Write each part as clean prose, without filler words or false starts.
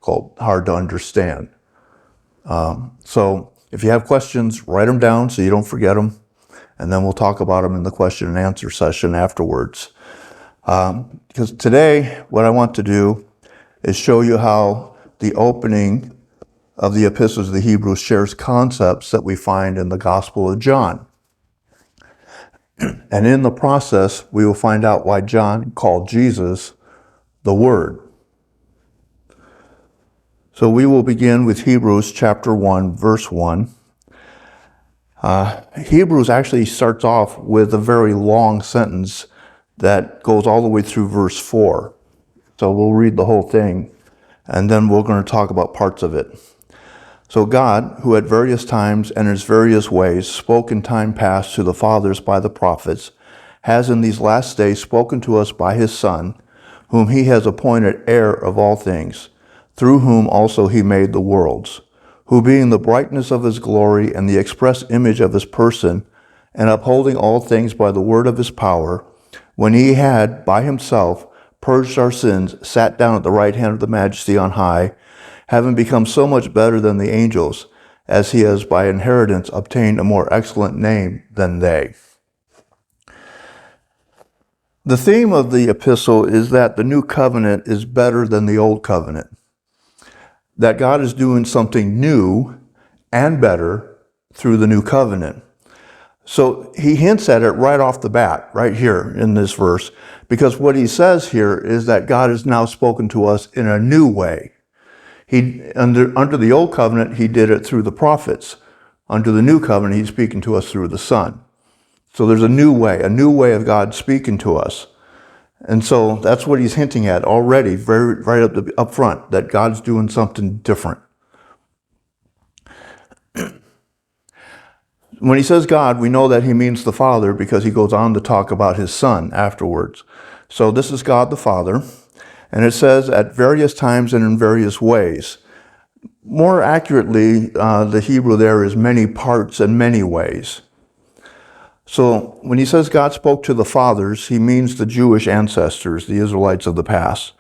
difficult, hard to understand. So if you have questions, write them down so you don't forget them, and then we'll talk about them in the question and answer session afterwards. Because today, what I want to do is show you how the opening of the epistles of the Hebrews shares concepts that we find in the Gospel of John. And in the process, we will find out why John called Jesus the Word. So we will begin with Hebrews chapter 1, verse 1. Hebrews actually starts off with a very long sentence that goes all the way through verse 4. So we'll read the whole thing, and then we're going to talk about parts of it. So God, who at various times and in various ways spoke in time past to the fathers by the prophets, has in these last days spoken to us by his Son, whom he has appointed heir of all things, through whom also he made the worlds, who being the brightness of his glory and the express image of his person, and upholding all things by the word of his power, when he had by himself purged our sins, sat down at the right hand of the Majesty on high, having become so much better than the angels, as he has by inheritance obtained a more excellent name than they. The theme of the epistle is that the new covenant is better than the old covenant, that God is doing something new and better through the new covenant. So he hints at it right off the bat, right here in this verse, because what he says here is that God has now spoken to us in a new way. Under the old covenant, he did it through the prophets. Under the new covenant, he's speaking to us through the Son. So there's a new way of God speaking to us. And so that's what he's hinting at already, right up front, that God's doing something different. When he says God, we know that he means the Father because he goes on to talk about his Son afterwards. So this is God the Father. And it says at various times and in various ways. More accurately, the Hebrew there is many parts and many ways. So when he says God spoke to the fathers, he means the Jewish ancestors, the Israelites of the past.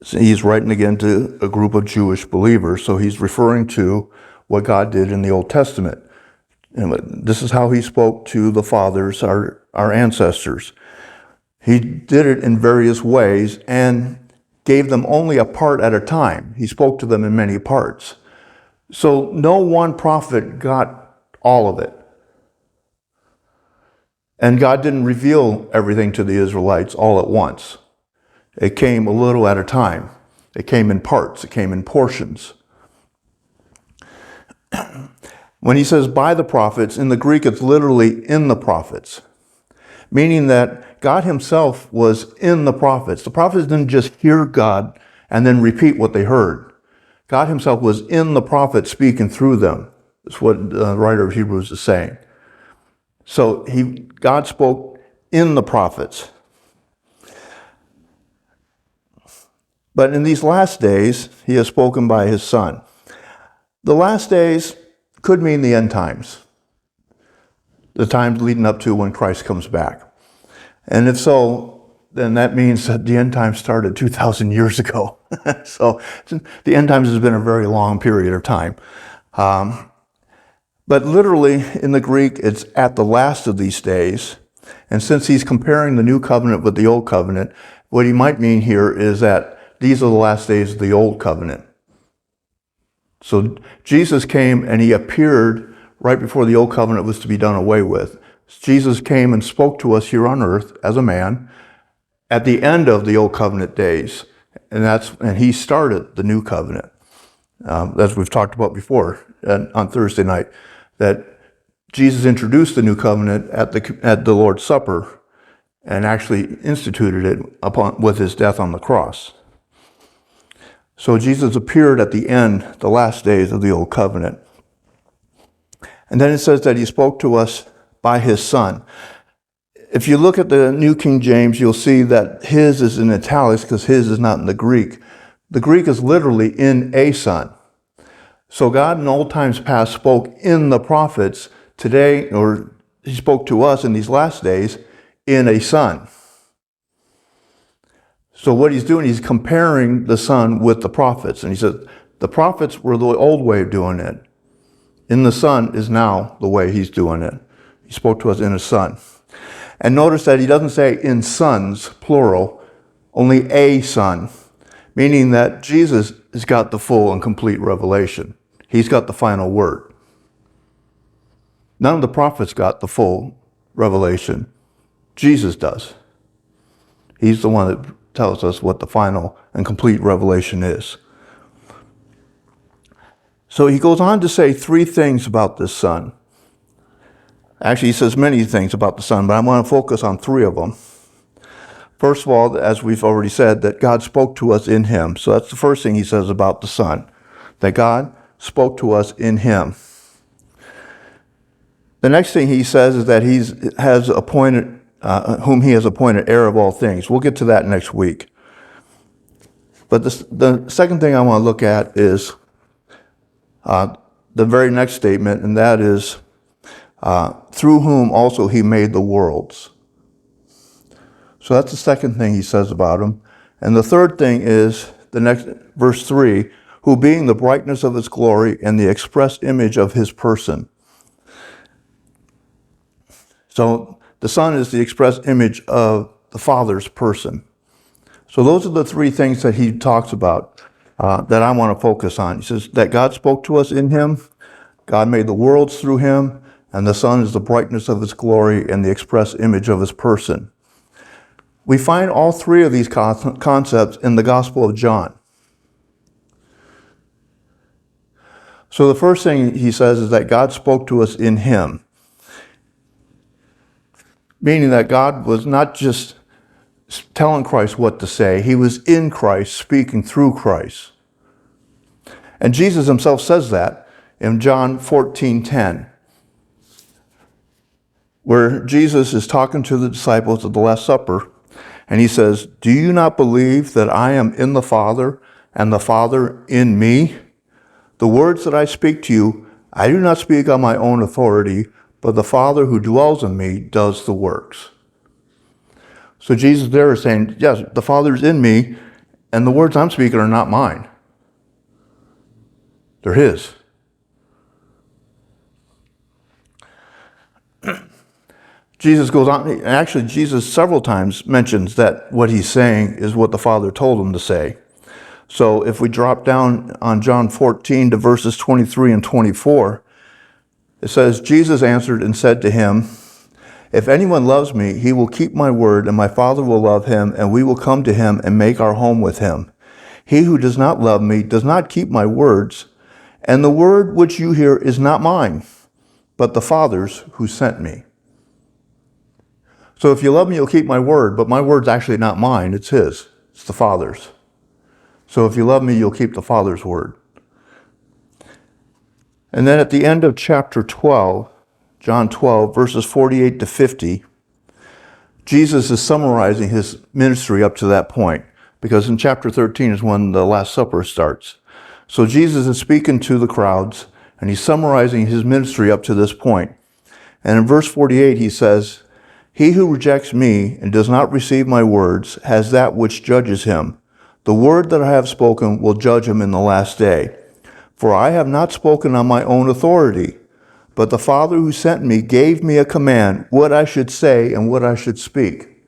So he's writing again to a group of Jewish believers, so he's referring to what God did in the Old Testament. And this is how he spoke to the fathers, our ancestors. He did it in various ways and gave them only a part at a time. He spoke to them in many parts. So no one prophet got all of it. And God didn't reveal everything to the Israelites all at once. It came a little at a time. It came in parts. It came in portions. When he says by the prophets, in the Greek it's literally in the prophets, meaning that God himself was in the prophets. The prophets didn't just hear God and then repeat what they heard. God himself was in the prophets speaking through them. That's what the writer of Hebrews is saying. So God spoke in the prophets. But in these last days, he has spoken by his Son. The last days could mean the end times, the times leading up to when Christ comes back. And if so, then that means that the end times started 2,000 years ago. So the end times has been a very long period of time. But literally in the Greek, it's at the last of these days. And since he's comparing the new covenant with the old covenant, what he might mean here is that these are the last days of the old covenant. So Jesus came and he appeared right before the old covenant was to be done away with. Jesus came and spoke to us here on earth as a man at the end of the old covenant days. And he started the new covenant. As we've talked about before on Thursday night, that Jesus introduced the new covenant at the Lord's Supper and actually instituted it with his death on the cross. So Jesus appeared at the end, the last days of the old covenant. And then it says that he spoke to us by his Son. If you look at the New King James, you'll see that his is in italics because his is not in the Greek. The Greek is literally in a Son. So God in old times past spoke in the prophets. Today, or he spoke to us in these last days in a Son. So what he's doing, he's comparing the Son with the prophets. And he says, the prophets were the old way of doing it. In the Son is now the way he's doing it. He spoke to us in his Son. And notice that he doesn't say in sons, plural, only a Son, meaning that Jesus has got the full and complete revelation. He's got the final word. None of the prophets got the full revelation. Jesus does. He's the one that tells us what the final and complete revelation is. So he goes on to say three things about this Son. Actually, he says many things about the Son, but I want to focus on three of them. First of all, as we've already said, that God spoke to us in him. So that's the first thing he says about the Son, that God spoke to us in him. The next thing he says is that he has appointed, whom he has appointed heir of all things. We'll get to that next week. But the second thing I want to look at is the very next statement, and that is, through whom also he made the worlds. So that's the second thing he says about him. And the third thing is the next, verse 3, who being the brightness of his glory and the express image of his person. So the Son is the express image of the Father's person. So those are the three things that he talks about that I want to focus on. He says that God spoke to us in him, God made the worlds through him, and the Son is the brightness of his glory and the express image of his person. We find all three of these concepts in the Gospel of John. So the first thing he says is that God spoke to us in him, meaning that God was not just telling Christ what to say, he was in Christ, speaking through Christ. And Jesus himself says that in John 14:10, where Jesus is talking to the disciples at the Last Supper, and he says, do you not believe that I am in the Father and the Father in me? The words that I speak to you, I do not speak on my own authority, but the Father who dwells in me does the works. So Jesus there is saying, yes, the Father's in me, and the words I'm speaking are not mine. They're his. Jesus goes on, and actually Jesus several times mentions that what he's saying is what the Father told him to say. So if we drop down on John 14 to verses 23 and 24, it says, Jesus answered and said to him, if anyone loves me, he will keep my word, and my Father will love him, and we will come to him and make our home with him. He who does not love me does not keep my words, and the word which you hear is not mine, but the Father's who sent me. So if you love me, you'll keep my word, but my word's actually not mine, it's his. It's the Father's. So if you love me, you'll keep the Father's word. And then at the end of chapter 12, John 12, verses 48 to 50, Jesus is summarizing his ministry up to that point, because in chapter 13 is when the Last Supper starts. So Jesus is speaking to the crowds, and he's summarizing his ministry up to this point. And in verse 48, he says, he who rejects me and does not receive my words has that which judges him. The word that I have spoken will judge him in the last day. For I have not spoken on my own authority, but the Father who sent me gave me a command, what I should say and what I should speak.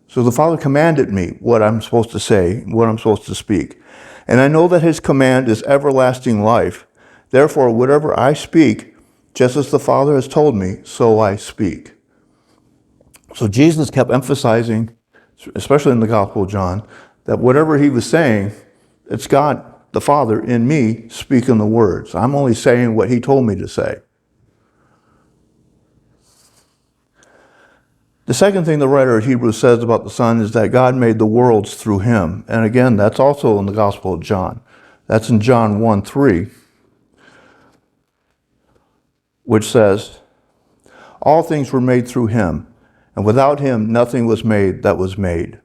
So the Father commanded me what I'm supposed to say, what I'm supposed to speak. And I know that his command is everlasting life. Therefore, whatever I speak, just as the Father has told me, so I speak. So Jesus kept emphasizing, especially in the Gospel of John, that whatever he was saying, it's God, the Father, in me speaking the words. I'm only saying what he told me to say. The second thing the writer of Hebrews says about the Son is that God made the worlds through him. And again, that's also in the Gospel of John. That's in John 1:3, which says, all things were made through him, and without him nothing was made that was made.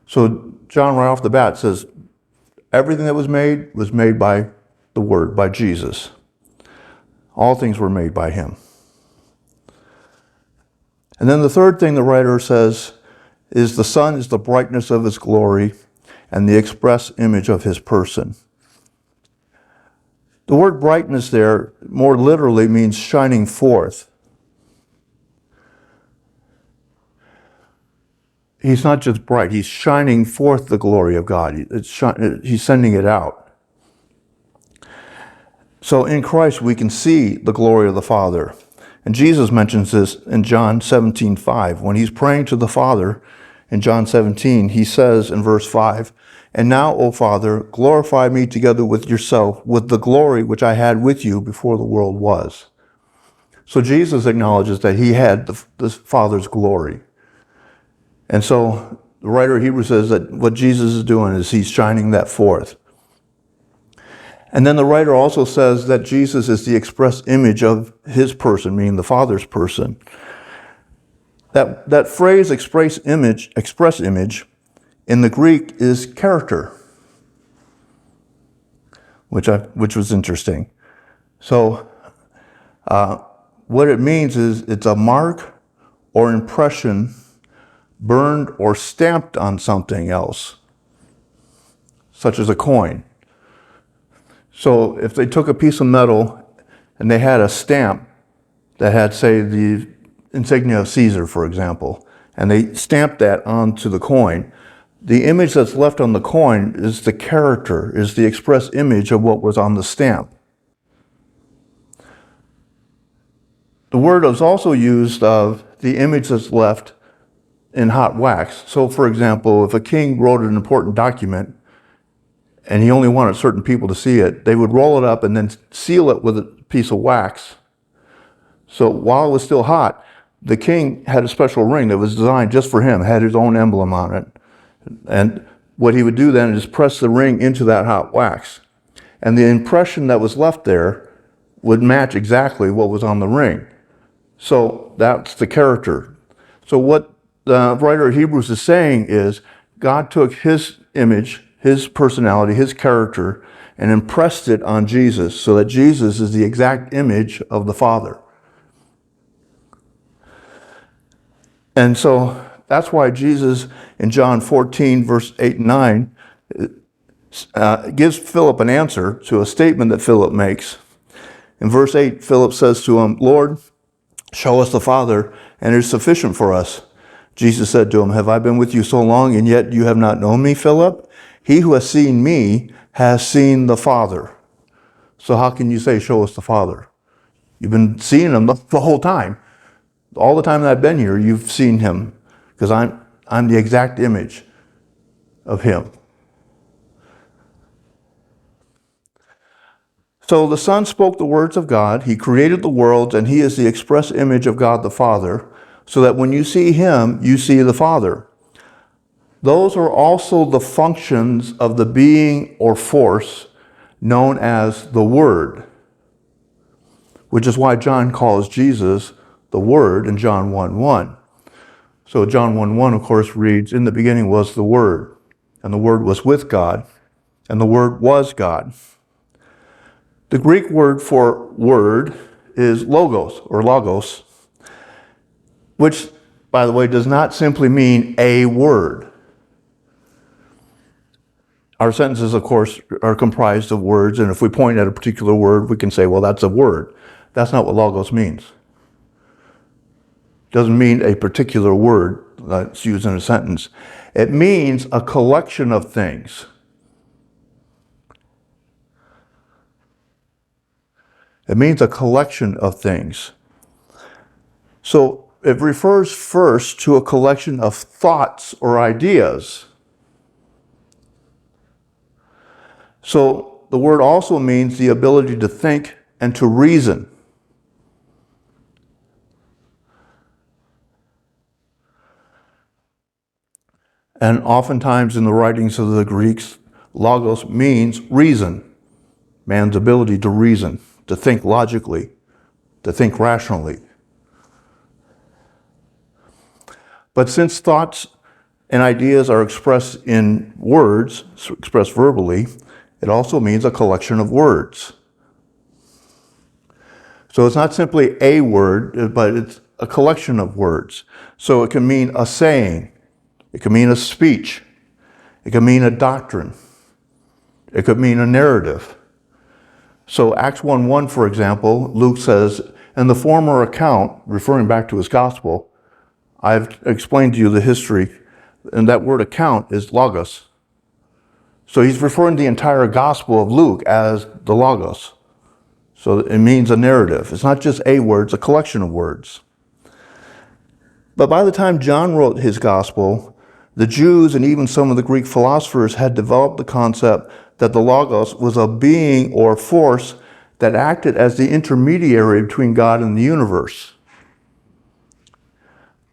So John right off the bat says, everything that was made by the Word, by Jesus. All things were made by him. And then the third thing the writer says is the sun is the brightness of his glory and the express image of his person. The word brightness there more literally means shining forth. He's not just bright, he's shining forth the glory of God. He's sending it out. So in Christ we can see the glory of the Father. And Jesus mentions this in John 17:5. When he's praying to the Father in John 17, he says in verse 5, "And now, O Father, glorify me together with yourself, with the glory which I had with you before the world was." So Jesus acknowledges that he had the Father's glory. And so the writer of Hebrews says that what Jesus is doing is he's shining that forth. And then the writer also says that Jesus is the express image of his person, meaning the Father's person. That phrase, express image, in the Greek is character, which was interesting. So what it means is it's a mark or impression burned or stamped on something else, such as a coin. So if they took a piece of metal and they had a stamp that had, say, the insignia of Caesar, for example, and they stamped that onto the coin, the image that's left on the coin is the character, is the express image of what was on the stamp. The word is also used of the image that's left in hot wax. So, for example, if a king wrote an important document and he only wanted certain people to see it, they would roll it up and then seal it with a piece of wax. So while it was still hot, the king had a special ring that was designed just for him, had his own emblem on it. And what he would do then is press the ring into that hot wax. And the impression that was left there would match exactly what was on the ring. So that's the character. So what the writer of Hebrews is saying is God took his image, his personality, his character, and impressed it on Jesus so that Jesus is the exact image of the Father. And so that's why Jesus in John 14, verse 8 and 9, gives Philip an answer to a statement that Philip makes. In verse 8, Philip says to him, "Lord, show us the Father, and it is sufficient for us." Jesus said to him, "Have I been with you so long, and yet you have not known me, Philip? He who has seen me has seen the Father." So how can you say, "Show us the Father"? You've been seeing him the whole time. All the time that I've been here, you've seen him, because I'm the exact image of him. So the Son spoke the words of God. He created the worlds, and he is the express image of God the Father, so that when you see him, you see the Father. Those are also the functions of the being or force known as the Word, which is why John calls Jesus the Word in John 1:1. So John 1:1, of course, reads, "In the beginning was the Word, and the Word was with God, and the Word was God." The Greek word for word is logos, or logos, which, by the way, does not simply mean a word. Our sentences, of course, are comprised of words, and if we point at a particular word, we can say, well, that's a word. That's not what logos means. It doesn't mean a particular word that's used in a sentence. It means a collection of things. It means a collection of things. So it refers first to a collection of thoughts or ideas. So the word also means the ability to think and to reason. And oftentimes in the writings of the Greeks, logos means reason, man's ability to reason, to think logically, to think rationally. But since thoughts and ideas are expressed in words, expressed verbally, it also means a collection of words. So it's not simply a word, but it's a collection of words. So it can mean a saying, It could mean a speech. It could mean a doctrine. It could mean a narrative. So Acts 1:1, for example, Luke says, in the former account, referring back to his gospel, I've explained to you the history, and that word account is logos. So he's referring to the entire gospel of Luke as the logos. So it means a narrative. It's not just a word, it's a collection of words. But by the time John wrote his gospel, the Jews and even some of the Greek philosophers had developed the concept that the logos was a being or force that acted as the intermediary between God and the universe.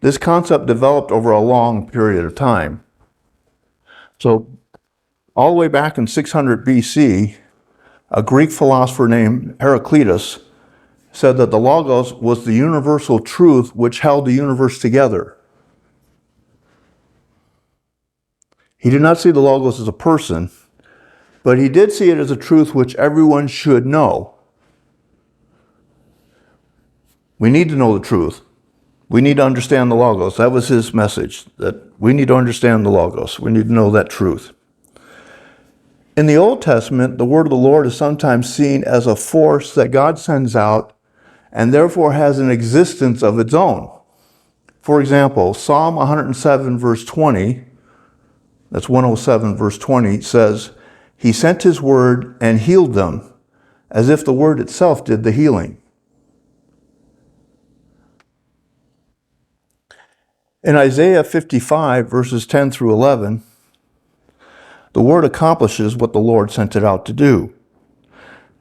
This concept developed over a long period of time. So all the way back in 600 BC, a Greek philosopher named Heraclitus said that the Logos was the universal truth which held the universe together. He did not see the Logos as a person, but he did see it as a truth which everyone should know. We need to know the truth. We need to understand the Logos. That was his message, that we need to understand the Logos. We need to know that truth. In the Old Testament, the word of the Lord is sometimes seen as a force that God sends out and therefore has an existence of its own. For example, Psalm 107 verse 20, that's 107 verse 20, says, He sent His word and healed them, as if the word itself did the healing. In Isaiah 55 verses 10 through 11, the word accomplishes what the Lord sent it out to do.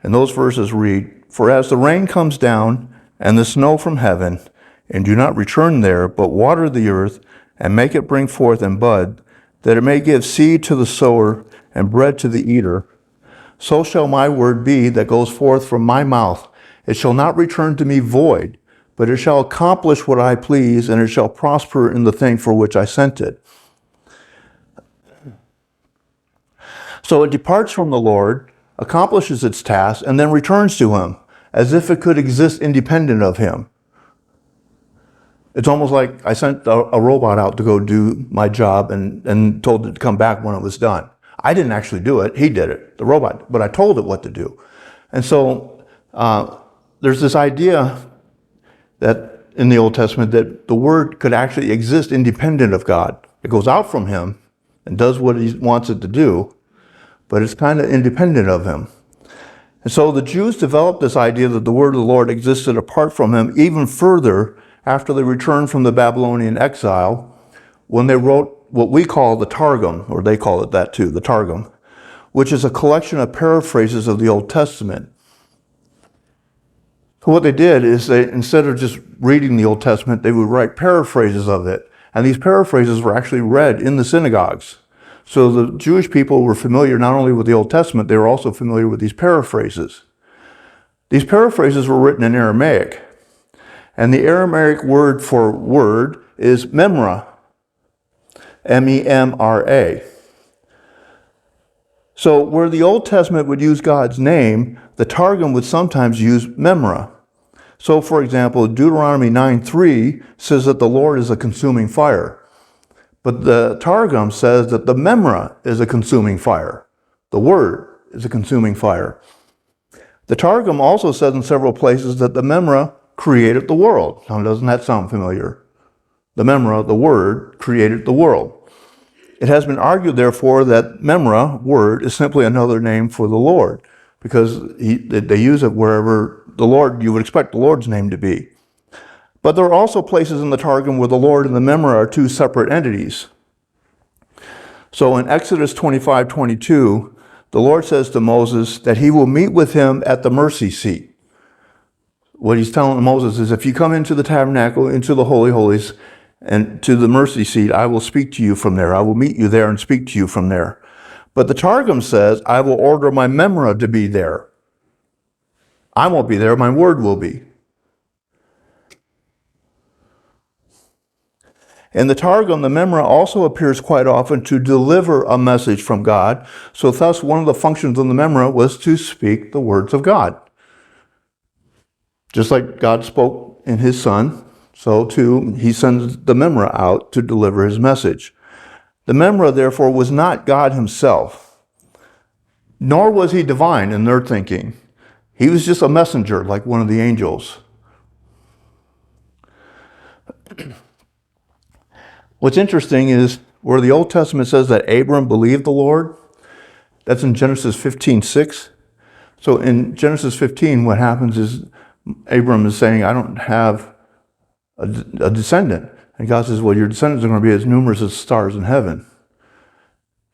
And those verses read, For as the rain comes down and the snow from heaven, and do not return there, but water the earth, and make it bring forth and bud, that it may give seed to the sower and bread to the eater, so shall my word be that goes forth from my mouth. It shall not return to me void, but it shall accomplish what I please, and it shall prosper in the thing for which I sent it. So it departs from the Lord, accomplishes its task, and then returns to Him, as if it could exist independent of Him. It's almost like I sent a robot out to go do my job and told it to come back when it was done. I didn't actually do it. He did it, the robot, but I told it what to do. And so there's this idea that in the Old Testament that the Word could actually exist independent of God. It goes out from Him and does what He wants it to do, but it's kind of independent of Him. And so the Jews developed this idea that the word of the Lord existed apart from Him even further after they returned from the Babylonian exile, when they wrote what we call the Targum, or they call it that too, the Targum, which is a collection of paraphrases of the Old Testament. So what they did is they, instead of just reading the Old Testament, they would write paraphrases of it. And these paraphrases were actually read in the synagogues. So the Jewish people were familiar not only with the Old Testament, they were also familiar with these paraphrases. These paraphrases were written in Aramaic. And the Aramaic word for word is memra, M-E-M-R-A. So where the Old Testament would use God's name, the Targum would sometimes use memra. So for example, Deuteronomy 9:3 says that the Lord is a consuming fire. But the Targum says that the memra is a consuming fire. The word is a consuming fire. The Targum also says in several places that the memra created the world. Now, doesn't that sound familiar? The memra, the word, created the world. It has been argued, therefore, that memra, word, is simply another name for the Lord, because they use it wherever the Lord, you would expect the Lord's name to be. But there are also places in the Targum where the Lord and the memra are two separate entities. So in Exodus 25:22, the Lord says to Moses that He will meet with him at the mercy seat. What He's telling Moses is, if you come into the tabernacle, into the Holy Holies, and to the mercy seat, I will speak to you from there. I will meet you there and speak to you from there. But the Targum says, I will order my memra to be there. I won't be there, my word will be. In the Targum, the memra also appears quite often to deliver a message from God. So thus, one of the functions of the memra was to speak the words of God. Just like God spoke in His Son, so too, He sends the memra out to deliver His message. The Memra, therefore, was not God himself, nor was he divine in their thinking. He was just a messenger like one of the angels. What's interesting is where the Old Testament says that Abram believed the Lord, that's in Genesis 15:6. So in Genesis 15, what happens is Abram is saying, I don't have a descendant. And God says, well, your descendants are going to be as numerous as stars in heaven.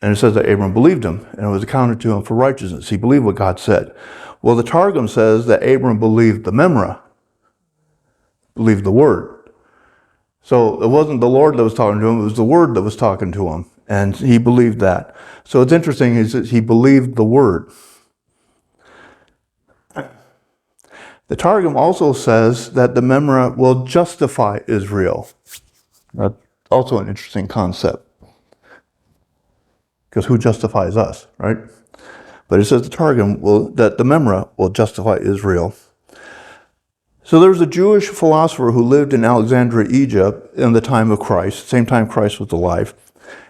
And it says that Abram believed him, and it was accounted to him for righteousness. He believed what God said. Well, the Targum says that Abram believed the Memra, believed the Word. So it wasn't the Lord that was talking to him, it was the Word that was talking to him. And he believed that. So it's interesting, is that he believed the Word. The Targum also says that the Memra will justify Israel. That's also an interesting concept. Because who justifies us, right? But it says the Targum that the Memra will justify Israel. So there was a Jewish philosopher who lived in Alexandria, Egypt in the time of Christ, same time Christ was alive.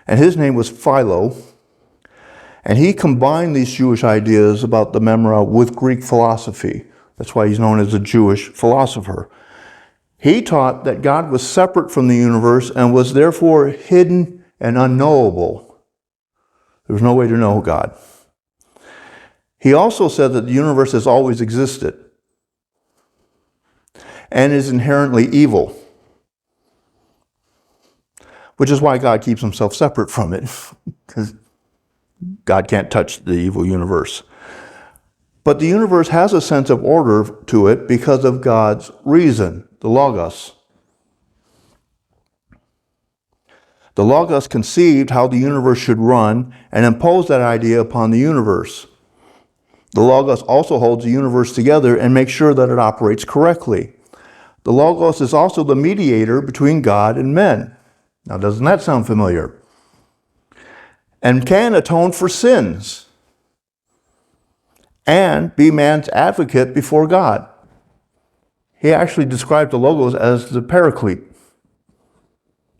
And his name was Philo. And he combined these Jewish ideas about the Memra with Greek philosophy. That's why he's known as a Jewish philosopher. He taught that God was separate from the universe and was therefore hidden and unknowable. There was no way to know God. He also said that the universe has always existed and is inherently evil, which is why God keeps himself separate from it, because God can't touch the evil universe. But the universe has a sense of order to it because of God's reason, the Logos. The Logos conceived how the universe should run and imposed that idea upon the universe. The Logos also holds the universe together and makes sure that it operates correctly. The Logos is also the mediator between God and men. Now, doesn't that sound familiar? And can atone for sins and be man's advocate before God. He actually described the Logos as the Paraclete,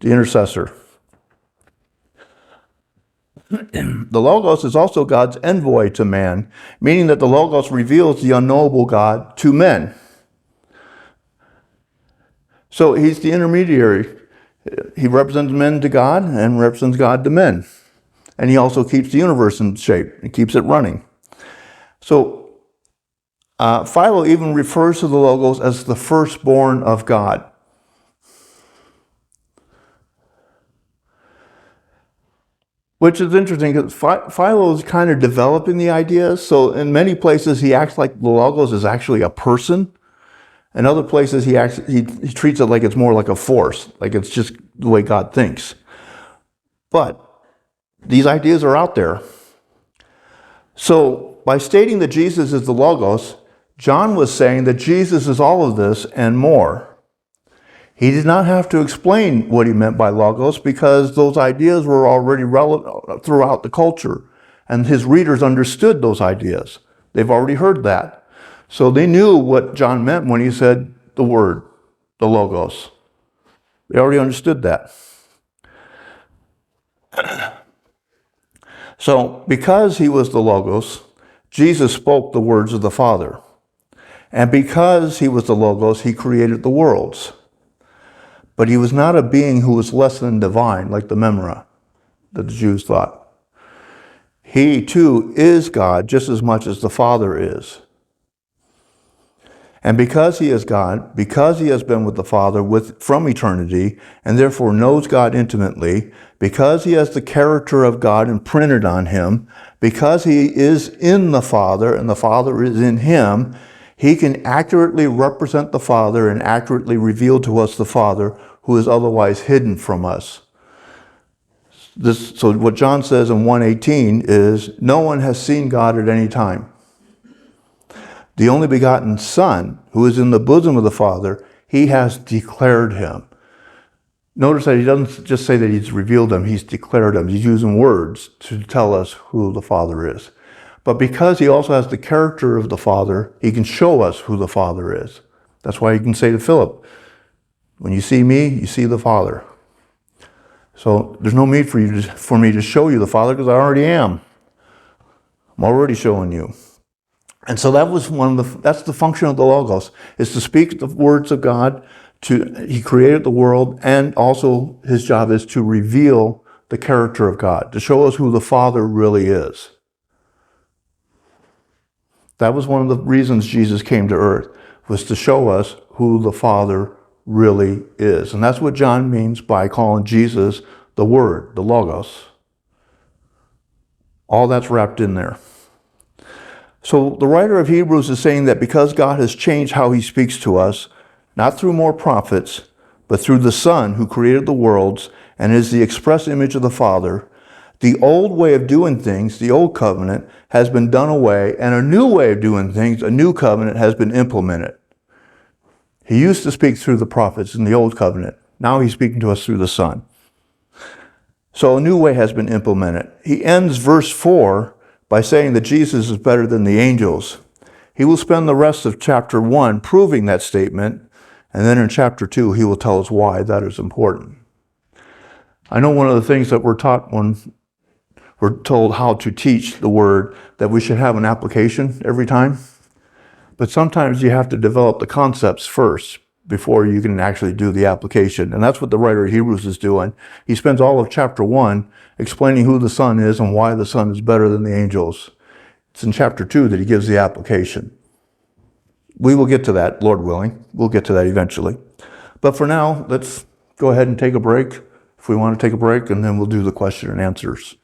the intercessor. The Logos is also God's envoy to man, meaning that the Logos reveals the unknowable God to men. So he's the intermediary. He represents men to God and represents God to men. And he also keeps the universe in shape and keeps it running. So Philo even refers to the Logos as the firstborn of God. Which is interesting because Philo is kind of developing the ideas. So in many places he acts like the Logos is actually a person. In other places he treats it like it's more like a force, like it's just the way God thinks. But these ideas are out there. So by stating that Jesus is the Logos, John was saying that Jesus is all of this and more. He did not have to explain what he meant by Logos because those ideas were already relevant throughout the culture, and his readers understood those ideas. They've already heard that. So they knew what John meant when he said the word, the Logos. They already understood that. So because he was the Logos, Jesus spoke the words of the Father. And because he was the Logos, he created the worlds. But he was not a being who was less than divine, like the Memra that the Jews thought. He, too, is God just as much as the Father is. And because he is God, because he has been with the Father from eternity, and therefore knows God intimately, because he has the character of God imprinted on him, because he is in the Father and the Father is in him, he can accurately represent the Father and accurately reveal to us the Father, who is otherwise hidden from us. So what John says in 1:18 is, no one has seen God at any time. The only begotten Son, who is in the bosom of the Father, he has declared him. Notice that he doesn't just say that he's revealed him, he's declared him. He's using words to tell us who the Father is. But because he also has the character of the Father, he can show us who the Father is. That's why he can say to Philip, when you see me, you see the Father. So there's no need for me to show you the Father, because I already am. I'm already showing you. And so that was that's the function of the Logos, is to speak the words of God. He created the world, and also his job is to reveal the character of God, to show us who the Father really is. That was one of the reasons Jesus came to earth, was to show us who the Father really is. And that's what John means by calling Jesus the Word, the Logos. All that's wrapped in there. So the writer of Hebrews is saying that because God has changed how he speaks to us, not through more prophets, but through the Son who created the worlds and is the express image of the Father, the old way of doing things, the old covenant, has been done away, and a new way of doing things, a new covenant, has been implemented. He used to speak through the prophets in the old covenant. Now he's speaking to us through the Son. So a new way has been implemented. He ends verse 4 by saying that Jesus is better than the angels. He will spend the rest of chapter 1 proving that statement, and then in chapter 2 he will tell us why that is important. I know one of the things that we're taught when we're told how to teach the Word, that we should have an application every time. But sometimes you have to develop the concepts first before you can actually do the application. And that's what the writer of Hebrews is doing. He spends all of chapter 1 explaining who the Son is and why the Son is better than the angels. It's in chapter 2 that he gives the application. We will get to that, Lord willing. We'll get to that eventually. But for now, let's go ahead and take a break, if we want to take a break, and then we'll do the question and answers.